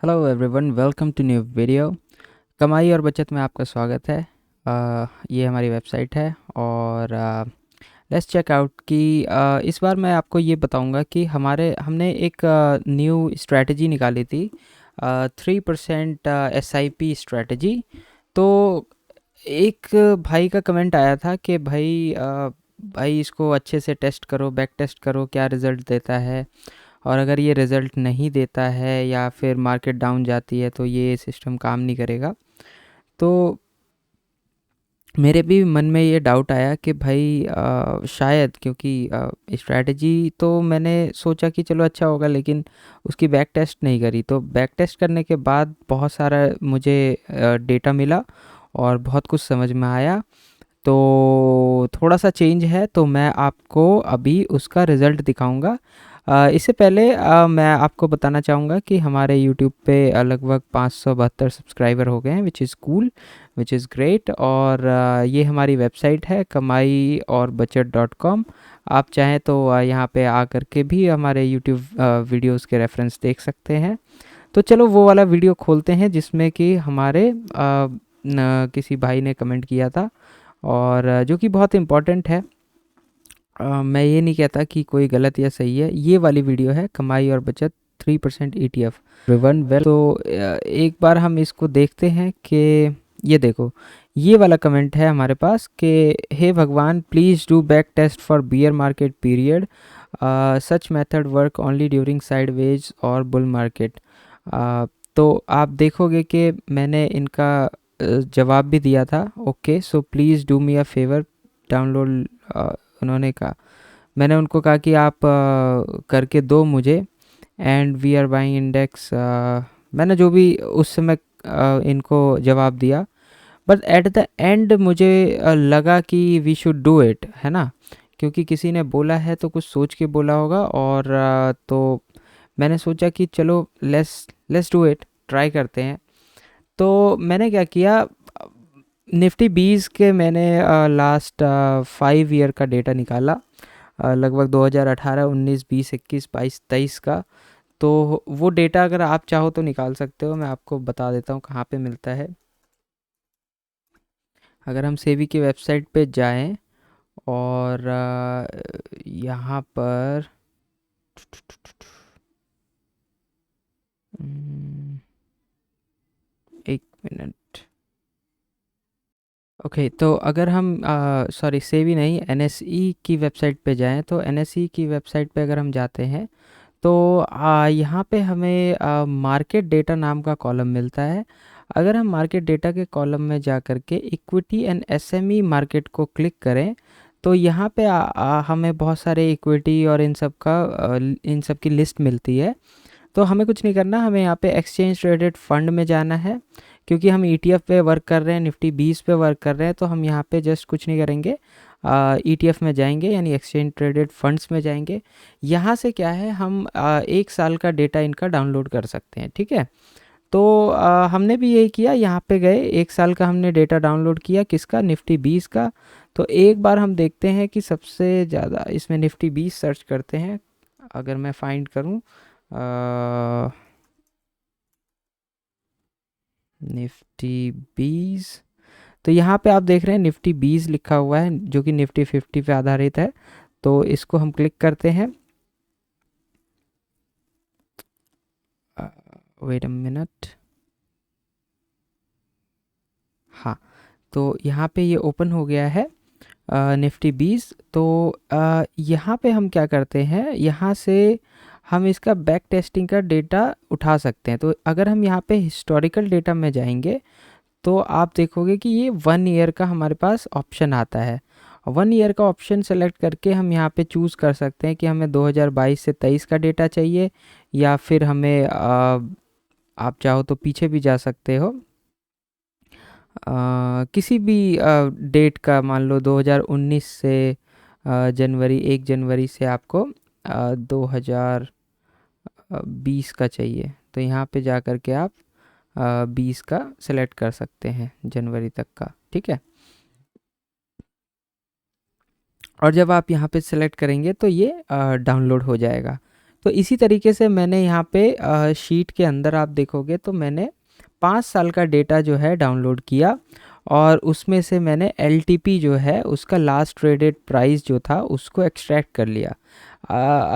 Hello everyone, welcome to new video. कमाई और बचत में आपका स्वागत है। ये हमारी वेबसाइट है और लेट्स चेक आउट कि इस बार मैं आपको ये बताऊंगा कि हमने एक न्यू स्ट्रैटेजी निकाली थी, 3% SIP स्ट्रैटेजी। तो एक भाई का कमेंट आया था कि भाई इसको अच्छे से टेस्ट करो, बैक टेस्ट करो, क्या रिज़ल्ट देता है। और अगर ये रिज़ल्ट नहीं देता है या फिर मार्केट डाउन जाती है तो ये सिस्टम काम नहीं करेगा। तो मेरे भी मन में ये डाउट आया कि भाई शायद, क्योंकि स्ट्रैटेजी तो मैंने सोचा कि चलो अच्छा होगा, लेकिन उसकी बैक टेस्ट नहीं करी। तो बैक टेस्ट करने के बाद बहुत सारा मुझे डेटा मिला और बहुत कुछ समझ में आया। तो थोड़ा सा चेंज है, तो मैं आपको अभी उसका रिज़ल्ट दिखाऊंगा। इससे पहले मैं आपको बताना चाहूँगा कि हमारे यूट्यूब पे लगभग 572 सब्सक्राइबर हो गए हैं, which is cool, which is great. और ये हमारी वेबसाइट है कमाई और बचत .com। आप चाहें तो यहाँ पे आ करके भी हमारे यूट्यूब वीडियोस के रेफरेंस देख सकते हैं। तो चलो वो वाला वीडियो खोलते हैं जिसमें कि हमारे किसी भाई ने कमेंट किया था, और जो कि बहुत इम्पोर्टेंट है। मैं ये नहीं कहता कि कोई गलत या सही है, ये वाली वीडियो है कमाई और बचत 3% ETF। रिवन वेल, तो एक बार हम इसको देखते हैं कि ये देखो, ये वाला कमेंट है हमारे पास कि हे भगवान, please do back test for bear market period. Such method work only during sideways और बुल मार्केट। तो आप देखोगे कि मैंने इनका जवाब भी दिया था। Okay, so please do me a favour, download. उन्होंने कहा, मैंने उनको कहा कि आप करके दो मुझे। And we are buying index, मैंने जो भी उस समय इनको जवाब दिया। बट एट द एंड मुझे लगा कि वी शुड डू इट, है ना, क्योंकि किसी ने बोला है तो कुछ सोच के बोला होगा। और तो मैंने सोचा कि चलो let's let's do it, try करते हैं। तो मैंने क्या किया, निफ्टी 20 के मैंने लास्ट 5 ईयर का डेटा निकाला, लगभग 2018, 19, 20, 21, 22, 23 का। तो वो डेटा अगर आप चाहो तो निकाल सकते हो, मैं आपको बता देता हूँ कहाँ पे मिलता है। अगर हम सेबी की वेबसाइट पे जाएं और यहाँ पर एक मिनट। ओके, तो अगर हम सॉरी, सेबी नहीं, एनएसई की वेबसाइट पे जाएं, तो एनएसई की वेबसाइट पे अगर हम जाते हैं तो यहाँ पे हमें मार्केट डेटा नाम का कॉलम मिलता है। अगर हम मार्केट डेटा के कॉलम में जा कर के इक्विटी एंड एसएमई मार्केट को क्लिक करें, तो यहाँ पे हमें बहुत सारे इक्विटी और इन सब की लिस्ट मिलती है। तो हमें कुछ नहीं करना, हमें यहाँ पे एक्सचेंज ट्रेडेड फंड में जाना है। क्योंकि हम ETF पे वर्क कर रहे हैं, निफ्टी 20 पे वर्क कर रहे हैं, तो हम यहाँ पे जस्ट कुछ नहीं करेंगे, ETF में जाएंगे, यानी एक्सचेंज ट्रेडेड फंड्स में जाएंगे। यहाँ से क्या है, हम 1 साल का डेटा इनका डाउनलोड कर सकते हैं, ठीक है। तो हमने भी यही किया, यहाँ पे गए, 1 साल का हमने डेटा डाउनलोड किया, किसका, निफ्टी 20 का। तो एक बार हम देखते हैं कि सबसे ज़्यादा इसमें निफ्टी 20 सर्च करते हैं। अगर मैं फाइंड करूँ निफ्टी 20, तो यहाँ पे आप देख रहे हैं निफ्टी 20 लिखा हुआ है, जो कि निफ्टी 50 पे आधारित है। तो इसको हम क्लिक करते हैं। Wait a minute. हाँ, तो यहाँ पे ये ओपन हो गया है, निफ्टी 20। तो यहाँ पे हम क्या करते हैं, यहाँ से हम इसका बैक टेस्टिंग का डेटा उठा सकते हैं। तो अगर हम यहाँ पे हिस्टोरिकल डेटा में जाएंगे तो आप देखोगे कि ये 1 ईयर का हमारे पास ऑप्शन आता है। 1 ईयर का ऑप्शन सेलेक्ट करके हम यहाँ पे चूज़ कर सकते हैं कि हमें 2022 से 23 का डेटा चाहिए, या फिर हमें आप चाहो तो पीछे भी जा सकते हो, किसी भी डेट का, मान लो 2019 से जनवरी, 1 जनवरी से आपको 2020 का चाहिए, तो यहाँ पे जा कर के आप 20 का सिलेक्ट कर सकते हैं, जनवरी तक का, ठीक है। और जब आप यहाँ पे सिलेक्ट करेंगे तो ये डाउनलोड हो जाएगा। तो इसी तरीके से मैंने यहाँ पे शीट के अंदर आप देखोगे तो मैंने 5 साल का डेटा जो है डाउनलोड किया, और उसमें से मैंने एल जो है उसका लास्ट ट्रेडेड प्राइस जो था उसको एक्सट्रैक्ट कर लिया।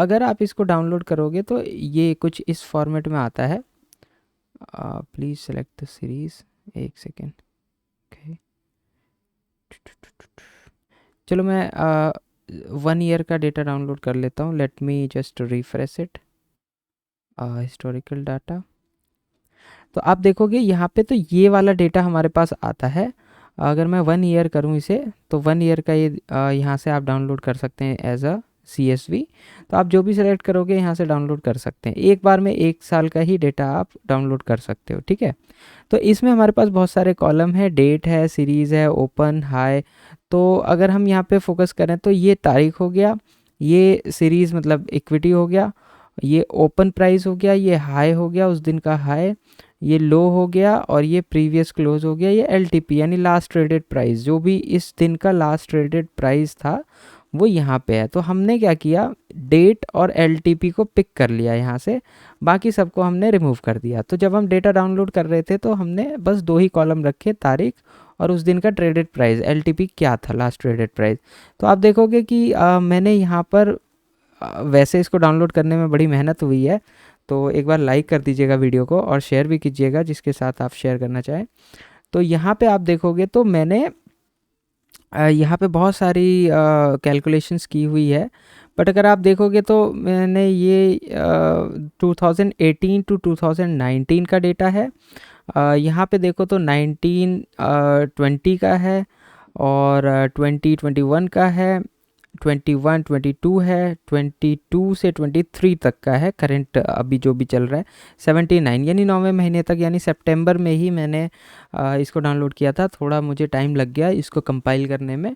अगर आप इसको डाउनलोड करोगे तो ये कुछ इस फॉर्मेट में आता है। प्लीज़ सेलेक्ट द सीरीज़, एक सेकेंड। ओके, चलो मैं 1 ईयर का डेटा डाउनलोड कर लेता हूँ। Let me just refresh it, historical data. तो आप देखोगे यहाँ पे तो ये वाला डेटा हमारे पास आता है। अगर मैं 1 ईयर करूँ इसे, तो 1 ईयर का ये यहाँ से आप डाउनलोड कर सकते हैं एज अ CSV। तो आप जो भी सिलेक्ट करोगे यहाँ से डाउनलोड कर सकते हैं। एक बार में 1 साल का ही डेटा आप डाउनलोड कर सकते हो, ठीक है। तो इसमें हमारे पास बहुत सारे कॉलम है, डेट है, सीरीज़ है, ओपन, हाई। तो अगर हम यहाँ पे फोकस करें तो ये तारीख हो गया, ये सीरीज़ मतलब इक्विटी हो गया, ये ओपन प्राइस हो गया, ये हाई हो गया उस दिन का हाई, ये लो हो गया, और ये प्रीवियस क्लोज हो गया, ये LTP यानी लास्ट ट्रेडेड प्राइस, जो भी इस दिन का लास्ट ट्रेडेड प्राइस था वो यहाँ पे है। तो हमने क्या किया, डेट और LTP को पिक कर लिया यहाँ से, बाकी सबको हमने रिमूव कर दिया। तो जब हम डेटा डाउनलोड कर रहे थे तो हमने बस 2 ही कॉलम रखे, तारीख और उस दिन का ट्रेडेड प्राइस, LTP क्या था, लास्ट ट्रेडेड प्राइस। तो आप देखोगे कि मैंने यहाँ पर वैसे इसको डाउनलोड करने में बड़ी मेहनत हुई है, तो एक बार लाइक कर दीजिएगा वीडियो को और शेयर भी कीजिएगा जिसके साथ आप शेयर करना चाहें। तो यहाँ पे आप देखोगे तो मैंने यहाँ पे बहुत सारी कैलकुलेशंस की हुई है, बट अगर आप देखोगे तो मैंने ये 2018 टू 2019 का डेटा है। यहाँ पे देखो तो 1920 का है, और 2021 का है, 21 22 है, 22 से 23 तक का है करंट अभी जो भी चल रहा है, 79 यानी 9वें महीने तक, यानी सितंबर में ही मैंने इसको डाउनलोड किया था। थोड़ा मुझे टाइम लग गया इसको कंपाइल करने में।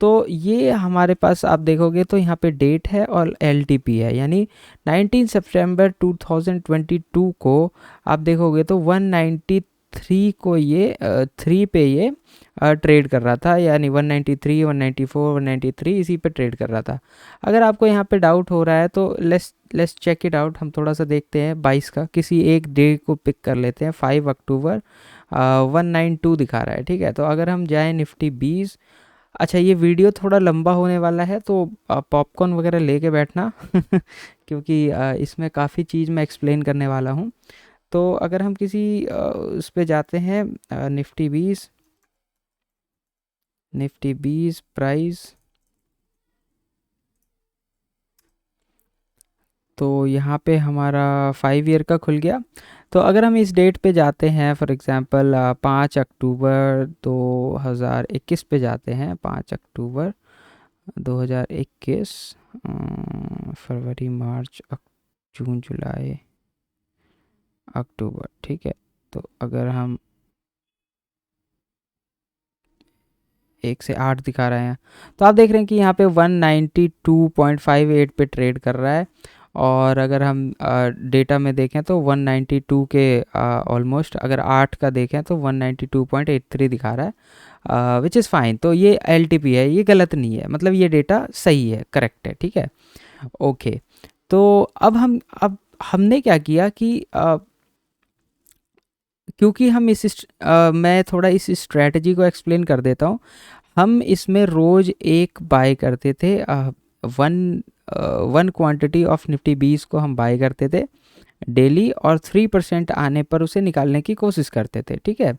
तो ये हमारे पास आप देखोगे तो यहाँ पे डेट है और LTP है, यानी 19 सितंबर 2022 को आप देखोगे तो 193 को ये 3 पे ये ट्रेड कर रहा था, यानी 193, 194, 193 इसी पे ट्रेड कर रहा था। अगर आपको यहाँ पे डाउट हो रहा है तो लेट्स चेक इट आउट। हम थोड़ा सा देखते हैं 22 का, किसी एक डे को पिक कर लेते हैं, 5 अक्टूबर 192 दिखा रहा है, ठीक है। तो अगर हम जाएँ निफ्टी 20, अच्छा ये वीडियो थोड़ा लंबा होने वाला है तो पॉपकॉर्न वगैरह लेके बैठना क्योंकि इसमें काफ़ी चीज़ मैं एक्सप्लेन करने वाला हूँ। तो अगर हम किसी उस पे जाते हैं, निफ्टी 20 प्राइस, तो यहाँ पे हमारा 5 ईयर का खुल गया। तो अगर हम इस डेट पे जाते हैं, फॉर एग्ज़ाम्पल 5 अक्टूबर 2021 पे जाते हैं, 5 अक्टूबर 2021, फरवरी, मार्च, जून, जुलाई, अक्टूबर, ठीक है। तो अगर हम 1 से 8 दिखा रहे हैं, तो आप देख रहे हैं कि यहाँ पे 192.58 पे ट्रेड कर रहा है, और अगर हम डेटा में देखें तो 192 के ऑलमोस्ट, अगर 8 का देखें तो 192.83 दिखा रहा है, विच इज़ फाइन। तो ये LTP है, ये गलत नहीं है, मतलब ये डेटा सही है, करेक्ट है, ठीक है, ओके। तो अब हमने क्या किया कि क्योंकि हम मैं थोड़ा इस स्ट्रैटेजी को एक्सप्लेन कर देता हूँ। हम इसमें रोज़ एक बाय करते थे, वन क्वांटिटी ऑफ निफ्टी 20 को हम बाय करते थे डेली, और 3% आने पर उसे निकालने की कोशिश करते थे, ठीक है।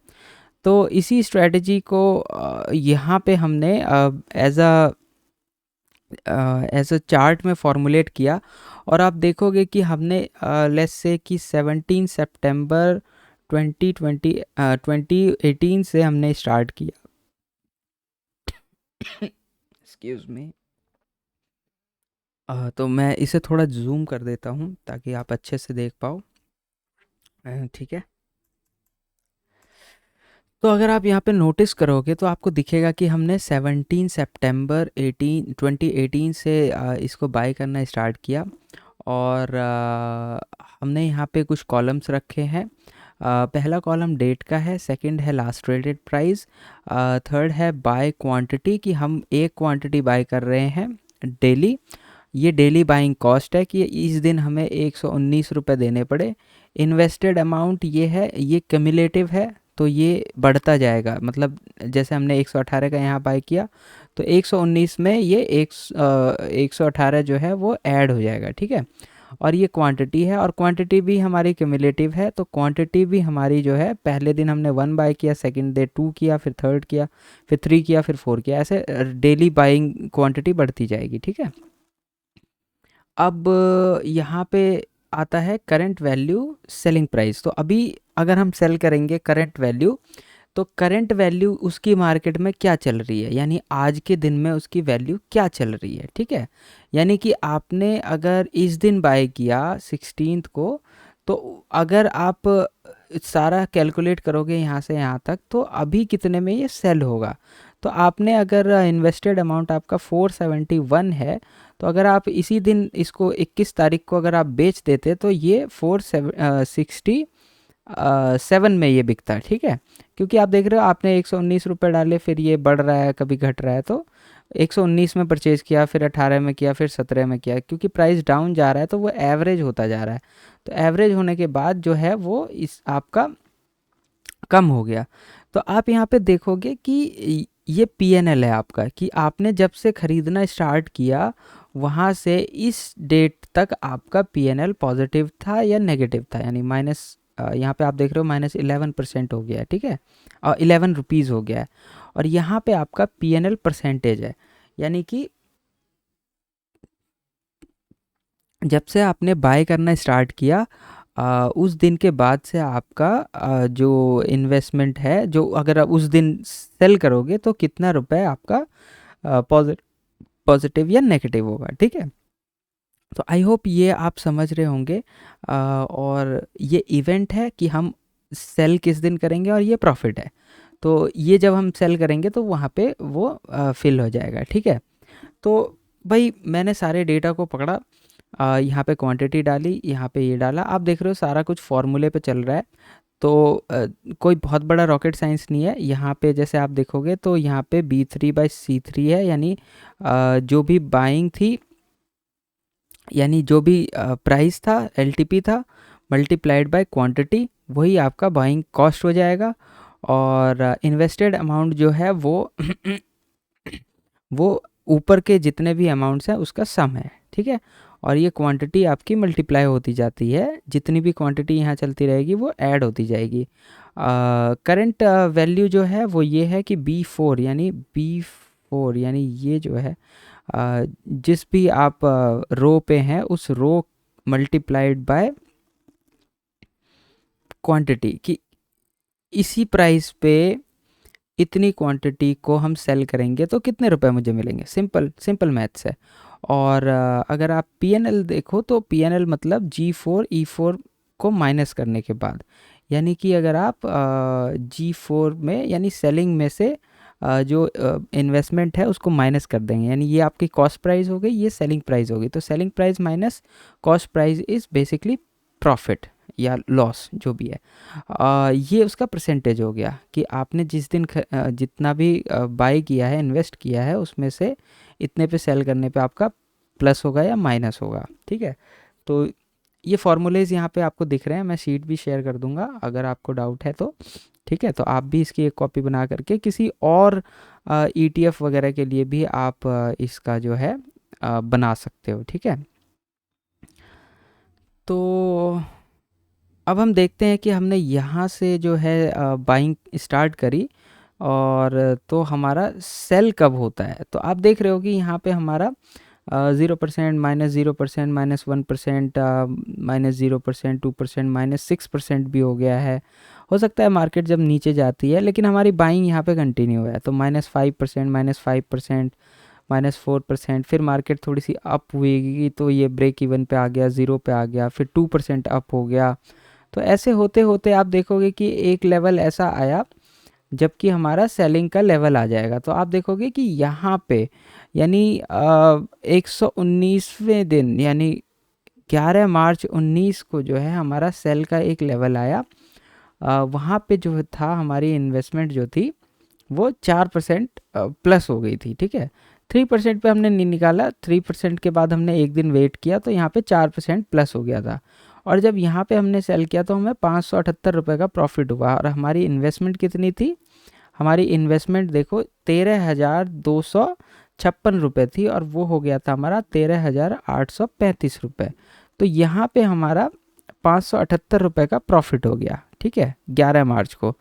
तो इसी स्ट्रैटेजी को यहाँ पे हमने एज अ चार्ट में फॉर्मुलेट किया, और आप देखोगे कि हमने लेट्स से कि 17 सितंबर 2018 से हमने स्टार्ट किया। Excuse me. तो मैं इसे थोड़ा जूम कर देता हूँ ताकि आप अच्छे से देख पाओ, ठीक है। तो अगर आप यहाँ पे नोटिस करोगे तो आपको दिखेगा कि हमने 17 सितंबर 2018 से इसको बाय करना स्टार्ट किया, और हमने यहाँ पे कुछ कॉलम्स रखे हैं। पहला कॉलम डेट का है, सेकंड है लास्ट ट्रेडेड प्राइस, थर्ड है बाय क्वांटिटी कि हम एक क्वांटिटी बाय कर रहे हैं डेली, ये डेली बाइंग कॉस्ट है कि इस दिन हमें 119 रुपये देने पड़े। इन्वेस्टेड अमाउंट ये है, ये क्यूमुलेटिव है, तो ये बढ़ता जाएगा। मतलब जैसे हमने 118 का यहाँ बाय किया तो 119 में ये 118 जो है वो ऐड हो जाएगा, ठीक है। और ये क्वांटिटी है, और क्वांटिटी भी हमारी क्यूमुलेटिव है, तो क्वांटिटी भी हमारी जो है पहले दिन हमने 1 बाय किया, सेकंड डे 2 किया, फिर थर्ड किया, फिर 3 किया, फिर 4 किया, ऐसे डेली बाइंग क्वांटिटी बढ़ती जाएगी, ठीक है। अब यहाँ पे आता है करंट वैल्यू सेलिंग प्राइस। तो अभी अगर हम सेल करेंगे करंट वैल्यू, तो करंट वैल्यू उसकी मार्केट में क्या चल रही है, यानी आज के दिन में उसकी वैल्यू क्या चल रही है, ठीक है। यानी कि आपने अगर इस दिन बाय किया 16 को, तो अगर आप सारा कैलकुलेट करोगे यहाँ से यहाँ तक, तो अभी कितने में ये सेल होगा। तो आपने अगर इन्वेस्टेड अमाउंट आपका 471 है, तो अगर आप इसी दिन इसको 21 तारीख को अगर आप बेच देते तो ये 467 में ये बिकता है, ठीक है। क्योंकि आप देख रहे हो आपने 119 रुपये डाले, फिर ये बढ़ रहा है कभी घट रहा है, तो 119 में परचेज़ किया, फिर 18 में किया, फिर 17 में किया, क्योंकि प्राइस डाउन जा रहा है तो वो एवरेज होता जा रहा है। तो एवरेज होने के बाद जो है वो इस आपका कम हो गया। तो आप यहाँ पे देखोगे कि ये पीएनएल है आपका, कि आपने जब से ख़रीदना स्टार्ट किया वहाँ से इस डेट तक आपका पीएनएल पॉजिटिव था या नेगेटिव था, यानी माइनस, यहाँ पे आप देख रहे हो -11% हो गया है, ठीक है, और 11 रुपीज़ हो गया है। और यहाँ पे आपका पीएनएल परसेंटेज है, यानी कि जब से आपने बाय करना स्टार्ट किया उस दिन के बाद से आपका जो इन्वेस्टमेंट है, जो अगर आप उस दिन सेल करोगे तो कितना रुपए आपका पॉजिटिव या नेगेटिव होगा, ठीक है। तो आई होप ये आप समझ रहे होंगे। और ये इवेंट है कि हम सेल किस दिन करेंगे, और ये प्रॉफिट है। तो ये जब हम सेल करेंगे तो वहाँ पे वो फिल हो जाएगा, ठीक है। तो भाई मैंने सारे डेटा को पकड़ा, यहाँ पे क्वांटिटी डाली, यहाँ पे ये डाला, आप देख रहे हो सारा कुछ फॉर्मूले पे चल रहा है। तो कोई बहुत बड़ा रॉकेट साइंस नहीं है। यहाँ पे जैसे आप देखोगे तो यहाँ पे B3/C3 है, यानी जो भी बाइंग थी, यानी जो भी प्राइस था, एलटीपी था, मल्टीप्लाइड बाय क्वांटिटी, वही आपका बाइंग कॉस्ट हो जाएगा। और इन्वेस्टेड अमाउंट जो है वो वो ऊपर के जितने भी अमाउंट्स हैं उसका सम है, ठीक है। और ये क्वांटिटी आपकी मल्टीप्लाई होती जाती है, जितनी भी क्वांटिटी यहाँ चलती रहेगी वो ऐड होती जाएगी। करंट वैल्यू जो है वो ये है कि B4 यानी ये जो है जिस भी आप रो पे हैं उस रो मल्टीप्लाइड बाय क्वांटिटी, कि इसी प्राइस पे इतनी क्वांटिटी को हम सेल करेंगे तो कितने रुपए मुझे मिलेंगे। सिंपल सिंपल मैथ्स है। और अगर आप पीएनएल देखो तो पीएनएल मतलब G4E4 को माइनस करने के बाद, यानी कि अगर आप G4 में यानी सेलिंग में से जो इन्वेस्टमेंट है उसको माइनस कर देंगे, यानी ये आपकी कॉस्ट प्राइस हो गई, ये सेलिंग प्राइस होगी। तो selling price minus cost price is basically profit या लॉस जो भी है। ये उसका परसेंटेज हो गया कि आपने जिस दिन जितना भी बाय किया है, इन्वेस्ट किया है, उसमें से इतने पे सेल करने पे आपका प्लस होगा या माइनस होगा, ठीक है। तो ये फॉर्मूलेज़ यहाँ पे आपको दिख रहे हैं, मैं शीट भी शेयर कर दूंगा अगर आपको डाउट है तो, ठीक है। तो आप भी इसकी एक कॉपी बना करके किसी और ETF वगैरह के लिए भी आप इसका जो है बना सकते हो, ठीक है। तो अब हम देखते हैं कि हमने यहाँ से जो है बाइंग स्टार्ट करी, और तो हमारा सेल कब होता है। तो आप देख रहे हो कि यहाँ पे हमारा 0%, -0%, -1%, -0%, 2%, -6% भी हो गया है। हो सकता है मार्केट जब नीचे जाती है, लेकिन हमारी बाइंग यहाँ पे कंटिन्यू है। तो -5%, -5%, -4%, फिर मार्केट थोड़ी सी अप हुई तो ये ब्रेक इवन पे आ गया, 0 पे आ गया, फिर 2% अप हो गया। तो ऐसे होते होते आप देखोगे कि एक लेवल ऐसा आया जबकि हमारा सेलिंग का लेवल आ जाएगा। तो आप देखोगे कि यहाँ पे यानी 119वें दिन यानी 11 मार्च 19 को जो है हमारा सेल का एक लेवल आया। वहाँ पे जो था हमारी इन्वेस्टमेंट जो थी वो 4% प्लस हो गई थी, ठीक है। 3% पे हमने नहीं निकाला, 3% के बाद हमने एक दिन वेट किया तो यहाँ पे 4% प्लस हो गया था। और जब यहाँ पे हमने सेल किया तो हमें 578 रुपये का प्रॉफिट हुआ। और हमारी इन्वेस्टमेंट कितनी थी? हमारी इन्वेस्टमेंट देखो 13,256 रुपये थी, और वो हो गया था हमारा 13,835 रुपये। तो यहाँ पे हमारा 578 रुपये का प्रॉफिट हो गया, ठीक है, 11 मार्च को।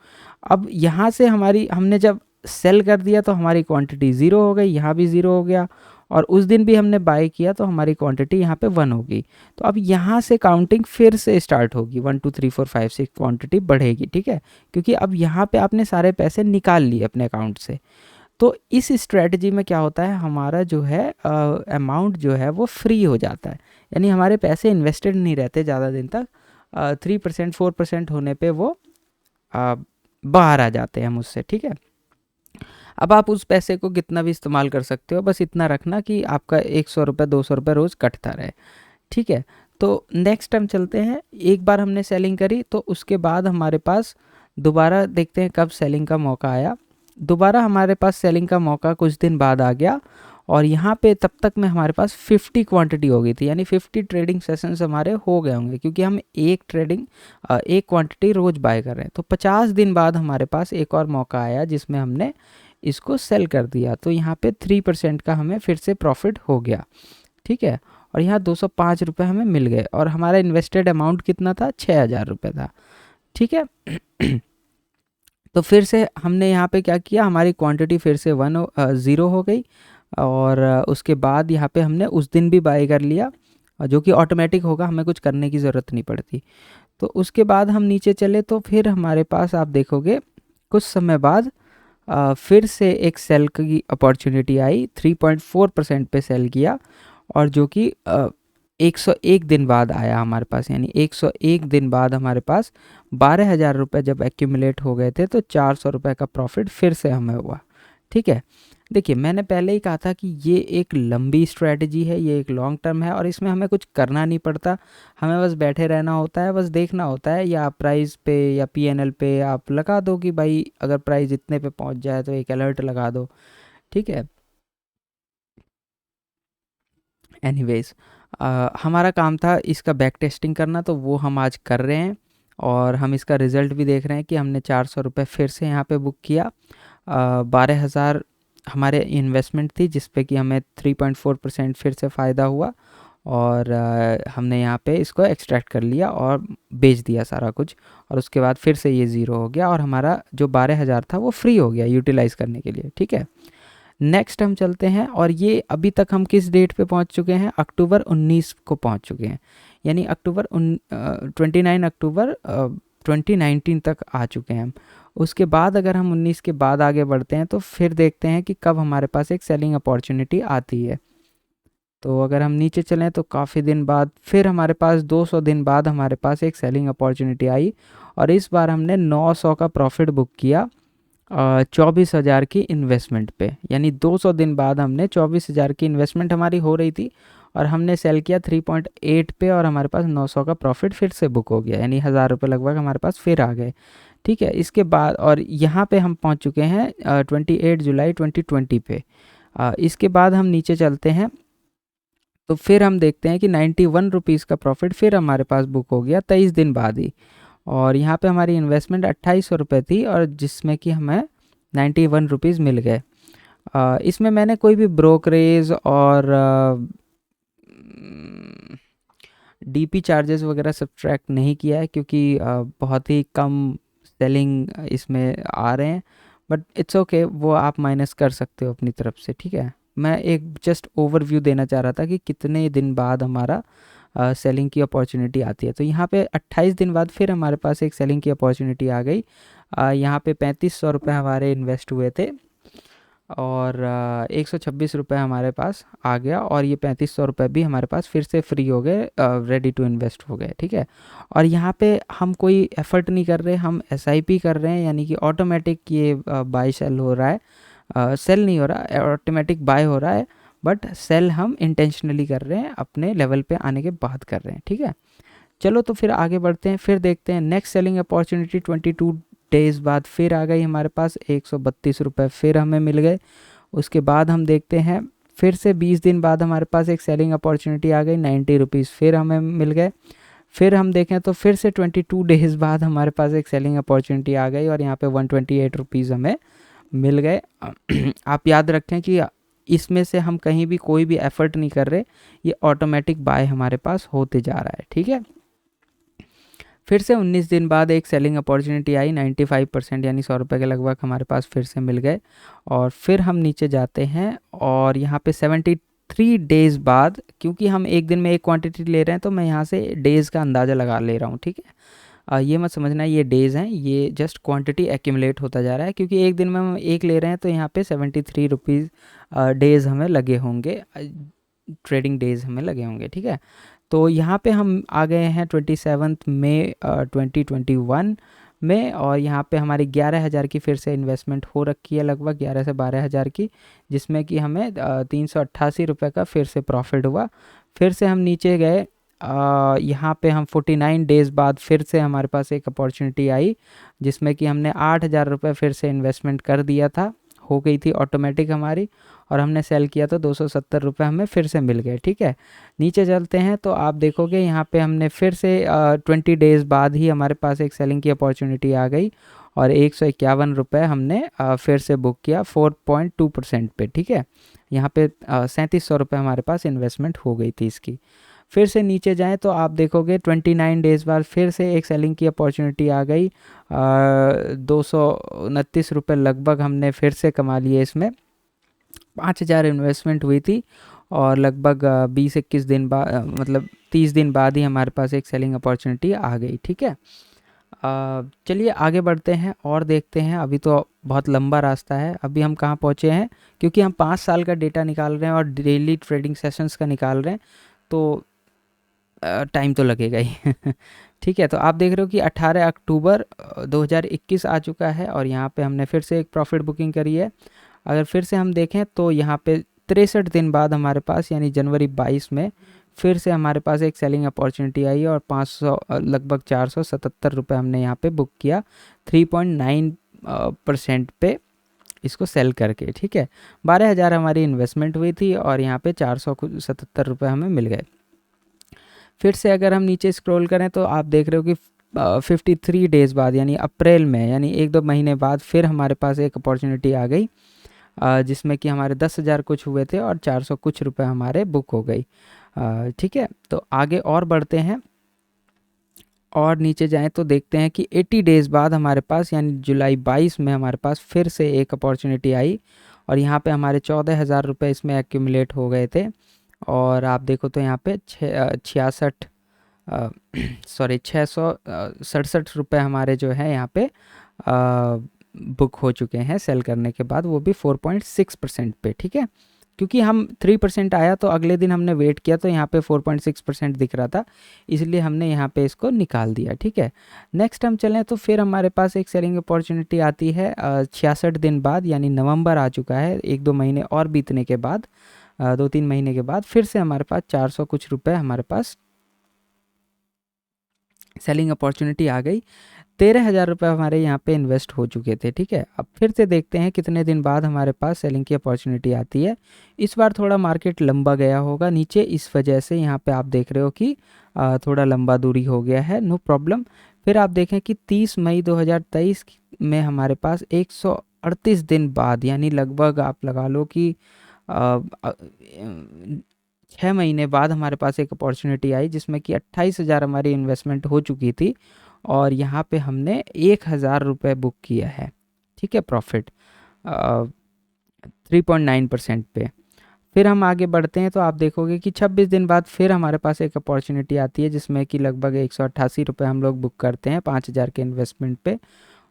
अब यहाँ से हमने जब सेल कर दिया तो हमारी क्वांटिटी ज़ीरो हो गई, यहाँ भी ज़ीरो हो गया, और उस दिन भी हमने बाय किया तो हमारी क्वांटिटी यहाँ पे 1 होगी। तो अब यहाँ से काउंटिंग फिर से स्टार्ट होगी, 1 2 3 4 5 6 क्वांटिटी बढ़ेगी, ठीक है, क्योंकि अब यहाँ पे आपने सारे पैसे निकाल लिए अपने अकाउंट से। तो इस स्ट्रेटजी में क्या होता है, हमारा जो है अमाउंट जो है वो फ्री हो जाता है, यानी हमारे पैसे इन्वेस्टेड नहीं रहते ज़्यादा दिन तक। 3% 4% होने पे वो बाहर आ जाते हैं मुझसे, ठीक है। अब आप उस पैसे को कितना भी इस्तेमाल कर सकते हो, बस इतना रखना कि आपका 100 रुपये 200 रुपये रोज़ कटता रहे, ठीक है। तो नेक्स्ट टाइम चलते हैं, एक बार हमने सेलिंग करी तो उसके बाद हमारे पास दोबारा देखते हैं कब सेलिंग का मौका आया। दोबारा हमारे पास सेलिंग का मौका कुछ दिन बाद आ गया, और यहाँ पे तब तक में हमारे पास 50 क्वांटिटी हो गई थी, यानी 50 ट्रेडिंग सेशंस हमारे हो गए होंगे, क्योंकि हम एक क्वांटिटी रोज़ बाय कर रहे हैं। तो 50 दिन बाद हमारे पास एक और मौका आया जिसमें हमने इसको सेल कर दिया, तो यहाँ पे 3% का हमें फिर से प्रॉफिट हो गया, ठीक है। और यहाँ 205 रुपये हमें मिल गए, और हमारा इन्वेस्टेड अमाउंट कितना था? 6,000 रुपये था, ठीक है। तो फिर से हमने यहाँ पे क्या किया, हमारी क्वांटिटी फिर से 0 हो गई, और उसके बाद यहाँ पे हमने उस दिन भी बाय कर लिया, जो कि ऑटोमेटिक होगा, हमें कुछ करने की ज़रूरत नहीं पड़ती। तो उसके बाद हम नीचे चले तो फिर हमारे पास आप देखोगे कुछ समय बाद फिर से एक सेल की अपॉर्चुनिटी आई, 3.4% पे सेल किया, और जो कि 101 दिन बाद आया हमारे पास, यानी 101 दिन बाद हमारे पास 12,000 रुपये जब एक्यूमुलेट हो गए थे तो 400 रुपये का प्रॉफिट फिर से हमें हुआ, ठीक है। देखिए, मैंने पहले ही कहा था कि ये एक लंबी स्ट्रैटेजी है, ये एक लॉन्ग टर्म है, और इसमें हमें कुछ करना नहीं पड़ता, हमें बस बैठे रहना होता है, बस देखना होता है, या प्राइस पे या पीएनएल पे आप लगा दो कि भाई अगर प्राइस इतने पे पहुंच जाए तो एक अलर्ट लगा दो, ठीक है। एनीवेज, हमारा काम था इसका बैक टेस्टिंग करना, तो वो हम आज कर रहे हैं, और हम इसका रिज़ल्ट भी देख रहे हैं कि हमने 400 रुपये फिर से यहाँ पे बुक किया। 12,000 हमारे इन्वेस्टमेंट थी, जिस पे कि हमें 3.4% फिर से फ़ायदा हुआ, और हमने यहाँ पे इसको एक्सट्रैक्ट कर लिया और बेच दिया सारा कुछ, और उसके बाद फिर से ये ज़ीरो हो गया, और हमारा जो 12,000 था वो फ्री हो गया यूटिलाइज़ करने के लिए, ठीक है। नेक्स्ट हम चलते हैं, और ये अभी तक हम किस डेट पे पहुंच चुके हैं? अक्टूबर 19 को पहुंच चुके हैं, यानी 29 अक्टूबर 2019 तक आ चुके हैं हम। उसके बाद अगर हम 19 के बाद आगे बढ़ते हैं तो फिर देखते हैं कि कब हमारे पास एक सेलिंग अपॉर्चुनिटी आती है। तो अगर हम नीचे चलें तो काफ़ी दिन बाद फिर हमारे पास 200 दिन बाद हमारे पास एक सेलिंग अपॉर्चुनिटी आई, और इस बार हमने 900 का प्रॉफिट बुक किया 24,000 की इन्वेस्टमेंट पे, यानी 200 दिन बाद हमने 24,000 की इन्वेस्टमेंट हमारी हो रही थी, और हमने सेल किया 3.8 पे, और हमारे पास 900 का प्रॉफिट फिर से बुक हो गया, यानी 1,000 रुपये लगभग हमारे पास फिर आ गए, ठीक है। इसके बाद और यहाँ पे हम पहुँच चुके हैं 28 जुलाई 2020 पे। इसके बाद हम नीचे चलते हैं तो फिर हम देखते हैं कि 91 रुपीज़ का प्रॉफिट फिर हमारे पास बुक हो गया 23 दिन बाद ही, और यहाँ पे हमारी इन्वेस्टमेंट 2,800 रुपये थी, और जिसमें कि हमें 91 रुपीज़ मिल गए। इसमें मैंने कोई भी ब्रोकरेज और डीपी चार्जेस वगैरह सब्ट्रैक्ट नहीं किया है, क्योंकि बहुत ही कम सेलिंग इसमें आ रहे हैं, बट इट्स ओके, वो आप माइनस कर सकते हो अपनी तरफ से, ठीक है। मैं एक जस्ट ओवरव्यू देना चाह रहा था कि कितने दिन बाद हमारा सेलिंग की अपॉर्चुनिटी आती है। तो यहाँ पे 28 दिन बाद फिर हमारे पास एक सेलिंग की अपॉर्चुनिटी आ गई। यहाँ पे 3,500 रुपये हमारे इन्वेस्ट हुए थे, और 126 रुपये हमारे पास आ गया, और ये 3,500 रुपये भी हमारे पास फिर से फ्री हो गए, रेडी टू इन्वेस्ट हो गए, ठीक है। और यहाँ पे हम कोई एफर्ट नहीं कर रहे, हम एसआईपी कर रहे हैं, यानी कि ऑटोमेटिक ये बाय सेल हो रहा है, सेल नहीं हो रहा, ऑटोमेटिक बाय हो रहा है, बट सेल हम इंटेंशनली कर रहे हैं, अपने लेवल पे आने के बाद कर रहे हैं, ठीक है। चलो तो फिर आगे बढ़ते हैं, फिर देखते हैं नेक्स्ट सेलिंग अपॉर्चुनिटी 22 डेज़ बाद फिर आ गई हमारे पास 132 रुपये फिर हमें मिल गए। उसके बाद हम देखते हैं फिर से 20 दिन बाद हमारे पास एक सेलिंग अपॉर्चुनिटी आ गई, 90 रुपीज़ फिर हमें मिल गए। फिर हम देखें तो फिर से 22 डेज़ बाद हमारे पास एक सेलिंग अपॉर्चुनिटी आ गई और यहाँ पे 128 रुपीज़ हमें मिल गए। आप याद रखें कि इसमें से हम कहीं भी कोई भी एफर्ट नहीं कर रहे, ये ऑटोमेटिक बाय हमारे पास होते जा रहा है, ठीक है। फिर से 19 दिन बाद एक सेलिंग अपॉर्चुनिटी आई, 95% यानी 100 रुपये के लगभग हमारे पास फिर से मिल गए। और फिर हम नीचे जाते हैं और यहाँ पे 73 डेज़ बाद, क्योंकि हम एक दिन में एक क्वांटिटी ले रहे हैं तो मैं यहाँ से डेज़ का अंदाज़ा लगा ले रहा हूँ, ठीक है। ये मत समझना ये डेज़ हैं, ये जस्ट क्वांटिटी एक्यूमुलेट होता जा रहा है, क्योंकि एक दिन में हम एक ले रहे हैं तो यहाँ पे 73 रुपीज़ डेज़ हमें लगे होंगे, ट्रेडिंग डेज़ हमें लगे होंगे, ठीक है। तो यहाँ पे हम आ गए हैं 27 मई 2021 में, और यहाँ पे हमारी 11,000 की फिर से इन्वेस्टमेंट हो रखी है, लगभग 11 से 12,000 की, जिसमें कि हमें 388 रुपये का फिर से प्रॉफिट हुआ। फिर से हम नीचे गए, यहाँ पे हम 49 डेज़ बाद फिर से हमारे पास एक अपॉर्चुनिटी आई, जिसमें कि हमने 8,000 रुपये फिर से इन्वेस्टमेंट कर दिया था, हो गई थी ऑटोमेटिक हमारी, और हमने सेल किया तो 270 रुपये हमें फिर से मिल गए, ठीक है। नीचे चलते हैं तो आप देखोगे यहाँ पे हमने फिर से 20 डेज़ बाद ही हमारे पास एक सेलिंग की अपॉर्चुनिटी आ गई और 151 रुपये हमने फिर से बुक किया 4.2% पे, ठीक है। यहाँ पे 3700 रुपये हमारे पास इन्वेस्टमेंट हो गई थी इसकी। फिर से नीचे जाएं तो आप देखोगे 29 डेज़ बाद फिर से एक सेलिंग की अपॉर्चुनिटी आ गई, 229 रुपये लगभग हमने फिर से कमा लिए इसमें। 5,000 इन्वेस्टमेंट हुई थी और लगभग 20-21 दिन बाद, मतलब 30 दिन बाद ही हमारे पास एक सेलिंग अपॉर्चुनिटी आ गई, ठीक है। चलिए आगे बढ़ते हैं और देखते हैं, अभी तो बहुत लंबा रास्ता है, अभी हम कहाँ पहुँचे हैं, क्योंकि हम 5 साल का डेटा निकाल रहे हैं और डेली ट्रेडिंग सेशंस का निकाल रहे हैं, तो टाइम तो लगेगा ही ठीक है। तो आप देख रहे हो कि 18 अक्टूबर 2021 आ चुका है और यहाँ पे हमने फिर से एक प्रॉफिट बुकिंग करी है। अगर फिर से हम देखें तो यहाँ पे 63 दिन बाद हमारे पास, यानी जनवरी 22 में फिर से हमारे पास एक सेलिंग अपॉर्चुनिटी आई और 500 लगभग 477 रुपये हमने यहाँ पे बुक किया 3.9% पे इसको सेल करके, ठीक है। 12,000 हमारी इन्वेस्टमेंट हुई थी और यहाँ पे 477 रुपये हमें मिल गए। फिर से अगर हम नीचे स्क्रॉल करें तो आप देख रहे हो कि 53 डेज़ बाद, यानी अप्रैल में, यानी 1-2 महीने बाद फिर हमारे पास एक अपॉर्चुनिटी आ गई, जिसमें कि हमारे 10,000 कुछ हुए थे और 400 कुछ रुपए हमारे बुक हो गई, ठीक है। तो आगे और बढ़ते हैं और नीचे जाएं तो देखते हैं कि 80 डेज़ बाद हमारे पास, यानी जुलाई 22 में हमारे पास फिर से एक अपॉर्चुनिटी आई और यहाँ पे हमारे 14,000 रुपये इसमें एक्यूमुलेट हो गए थे। और आप देखो तो यहाँ पे 667 रुपये हमारे जो है यहाँ पे बुक हो चुके हैं सेल करने के बाद, वो भी 4.6% पे, ठीक है। क्योंकि हम 3% आया तो अगले दिन हमने वेट किया तो यहाँ पे 4.6% दिख रहा था, इसलिए हमने यहाँ पे इसको निकाल दिया, ठीक है। नेक्स्ट हम चलें तो फिर हमारे पास एक सेलिंग अपॉर्चुनिटी आती है 66 दिन बाद, यानी नवंबर आ चुका है, 1-2 महीने और बीतने के बाद, 2-3 महीने के बाद फिर से हमारे पास 400 कुछ रुपए हमारे पास सेलिंग अपॉर्चुनिटी आ गई। 13,000 रुपये हमारे यहाँ पे इन्वेस्ट हो चुके थे, ठीक है। अब फिर से देखते हैं कितने दिन बाद हमारे पास सेलिंग की अपॉर्चुनिटी आती है। इस बार थोड़ा मार्केट लंबा गया होगा नीचे, इस वजह से यहाँ पे आप देख रहे हो कि थोड़ा लंबा दूरी हो गया है, नो प्रॉब्लम। फिर आप देखें कि 30 मई 2023 में हमारे पास 138 दिन बाद, यानी लगभग आप लगा लो कि 6 महीने बाद हमारे पास एक अपॉर्चुनिटी आई, जिसमें कि 28,000 हमारी इन्वेस्टमेंट हो चुकी थी और यहाँ पे हमने 1,000 रुपये बुक किया है, ठीक है, प्रॉफिट 3.9% पे। फिर हम आगे बढ़ते हैं तो आप देखोगे कि 26 दिन बाद फिर हमारे पास एक अपॉर्चुनिटी आती है, जिसमें कि लगभग 188 रुपये हम लोग बुक करते हैं 5,000 के इन्वेस्टमेंट पे।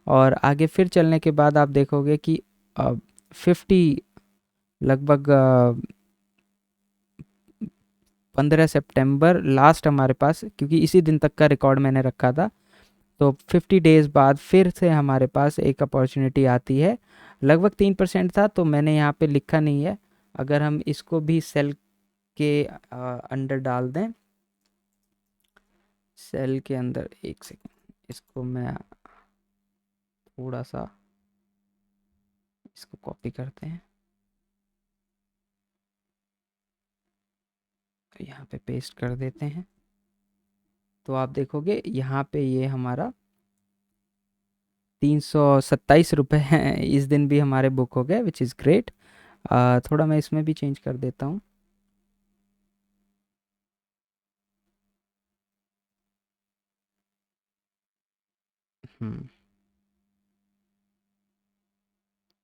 और आगे फिर चलने के बाद आप देखोगे कि 50 लगभग 15 सितंबर लास्ट हमारे पास, क्योंकि इसी दिन तक का रिकॉर्ड मैंने रखा था, तो 50 डेज़ बाद फिर से हमारे पास एक अपॉर्चुनिटी आती है, लगभग 3% था तो मैंने यहाँ पे लिखा नहीं है। अगर हम इसको भी सेल के अंडर डाल दें, सेल के अंदर, एक सेकेंड, इसको मैं थोड़ा सा इसको कॉपी करते हैं। यहाँ पे पेस्ट कर देते हैं। तो आप देखोगे यहाँ पे ये हमारा 327 रुपये हैं, इस दिन भी हमारे बुक हो गए, विच इज़ ग्रेट। थोड़ा मैं इसमें भी चेंज कर देता हूँ।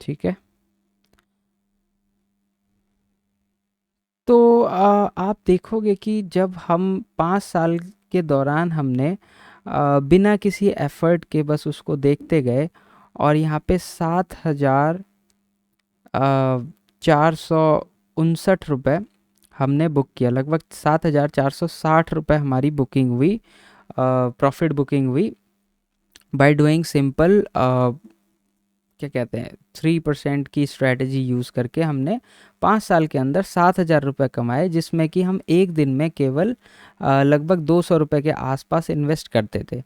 ठीक है। तो आप देखोगे कि जब हम 5 साल के दौरान हमने बिना किसी एफर्ट के बस उसको देखते गए, और यहाँ पे 7,459 रुपये हमने बुक किया, लगभग 7,460 रुपये हमारी बुकिंग हुई, प्रॉफिट बुकिंग हुई, बाय डूइंग सिंपल क्या कहते हैं 3% की स्ट्रैटेजी यूज़ करके हमने 5 साल के अंदर 7,000 रुपये कमाए, जिसमें कि हम एक दिन में केवल लगभग 200 रुपये के आसपास इन्वेस्ट करते थे।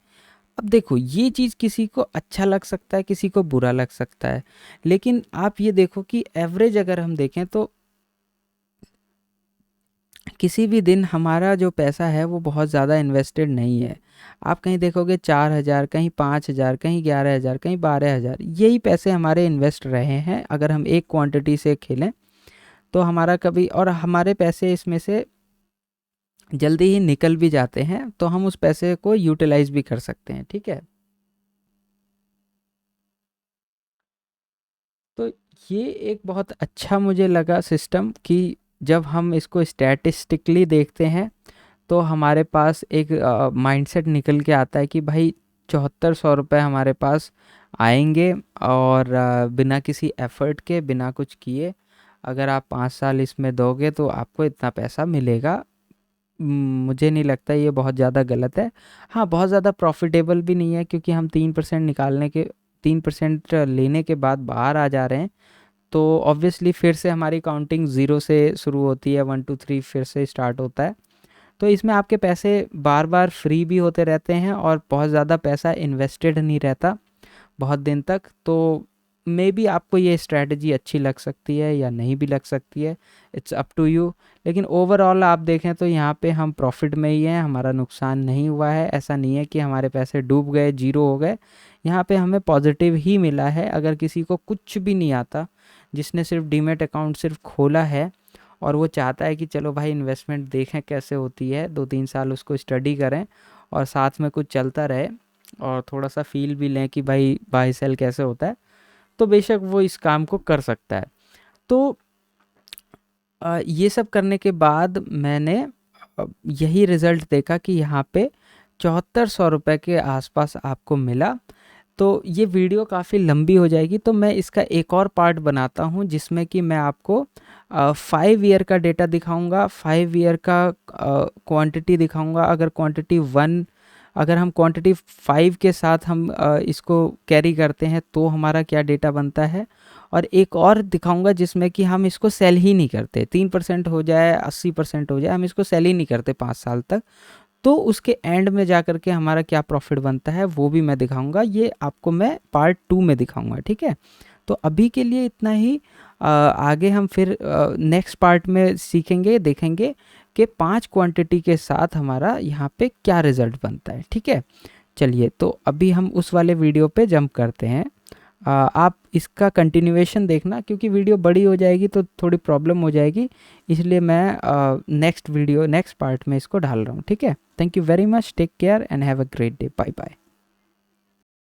अब देखो ये चीज़ किसी को अच्छा लग सकता है, किसी को बुरा लग सकता है, लेकिन आप ये देखो कि एवरेज अगर हम देखें तो किसी भी दिन हमारा जो पैसा है वो बहुत ज़्यादा इन्वेस्टेड नहीं है। आप कहीं देखोगे 4,000, कहीं 5,000, कहीं 11,000, कहीं 12,000, यही पैसे हमारे इन्वेस्ट रहे हैं अगर हम एक क्वांटिटी से खेलें। तो हमारा कभी, और हमारे पैसे इसमें से जल्दी ही निकल भी जाते हैं, तो हम उस पैसे को यूटिलाइज भी कर सकते हैं। ठीक है। तो ये एक बहुत अच्छा मुझे लगा सिस्टम कि जब हम इसको स्टैटिस्टिकली देखते हैं तो हमारे पास एक माइंडसेट निकल के आता है कि भाई 7,400 रुपये हमारे पास आएंगे, और बिना किसी एफर्ट के, बिना कुछ किए, अगर आप 5 साल इसमें दोगे तो आपको इतना पैसा मिलेगा। मुझे नहीं लगता ये बहुत ज़्यादा गलत है। हाँ, बहुत ज़्यादा प्रॉफिटेबल भी नहीं है, क्योंकि हम 3% निकालने के 3% लेने के बाद बाहर आ जा रहे हैं, तो ऑब्वियसली फिर से हमारी काउंटिंग ज़ीरो से शुरू होती है, 1 2 3 फिर से स्टार्ट होता है। तो इसमें आपके पैसे बार बार फ्री भी होते रहते हैं, और बहुत ज़्यादा पैसा इन्वेस्टेड नहीं रहता बहुत दिन तक। तो मे बी आपको ये स्ट्रैटेजी अच्छी लग सकती है या नहीं भी लग सकती है, इट्स अप टू यू। लेकिन ओवरऑल आप देखें तो यहाँ पे हम प्रॉफिट में ही हैं, हमारा नुकसान नहीं हुआ है। ऐसा नहीं है कि हमारे पैसे डूब गए, जीरो हो गए। यहाँ पे हमें पॉजिटिव ही मिला है। अगर किसी को कुछ भी नहीं आता, जिसने सिर्फ डीमेट अकाउंट सिर्फ खोला है, और वो चाहता है कि चलो भाई इन्वेस्टमेंट देखें कैसे होती है, 2 3 साल उसको स्टडी करें और साथ में कुछ चलता रहे, और थोड़ा सा फील भी लें कि भाई बाई सेल कैसे होता है, तो बेशक वो इस काम को कर सकता है। तो ये सब करने के बाद मैंने यही रिज़ल्ट देखा कि यहाँ पे 7,400 रुपये के आसपास आपको मिला। तो ये वीडियो काफ़ी लंबी हो जाएगी, तो मैं इसका एक और पार्ट बनाता हूँ जिसमें कि मैं आपको 5 ईयर का डेटा दिखाऊंगा, 5 ईयर का क्वांटिटी दिखाऊंगा। अगर हम क्वांटिटी 5 के साथ हम इसको कैरी करते हैं तो हमारा क्या डेटा बनता है, और एक और दिखाऊंगा जिसमें कि हम इसको सेल ही नहीं करते, 3% हो जाए, 80% हो जाए, हम इसको सेल ही नहीं करते 5 साल तक, तो उसके एंड में जा कर के हमारा क्या प्रॉफिट बनता है वो भी मैं दिखाऊंगा। ये आपको मैं पार्ट 2 में दिखाऊंगा। ठीक है। तो अभी के लिए इतना ही। आगे हम फिर नेक्स्ट पार्ट में सीखेंगे, देखेंगे कि 5 क्वांटिटी के साथ हमारा यहाँ पे क्या रिज़ल्ट बनता है। ठीक है। चलिए, तो अभी हम उस वाले वीडियो पे जंप करते हैं। आप इसका कंटिन्यूएशन देखना, क्योंकि वीडियो बड़ी हो जाएगी तो थोड़ी प्रॉब्लम हो जाएगी, इसलिए मैं नेक्स्ट पार्ट में इसको डाल रहा हूँ। ठीक है। Thank you very much, take care and have a great day, bye bye.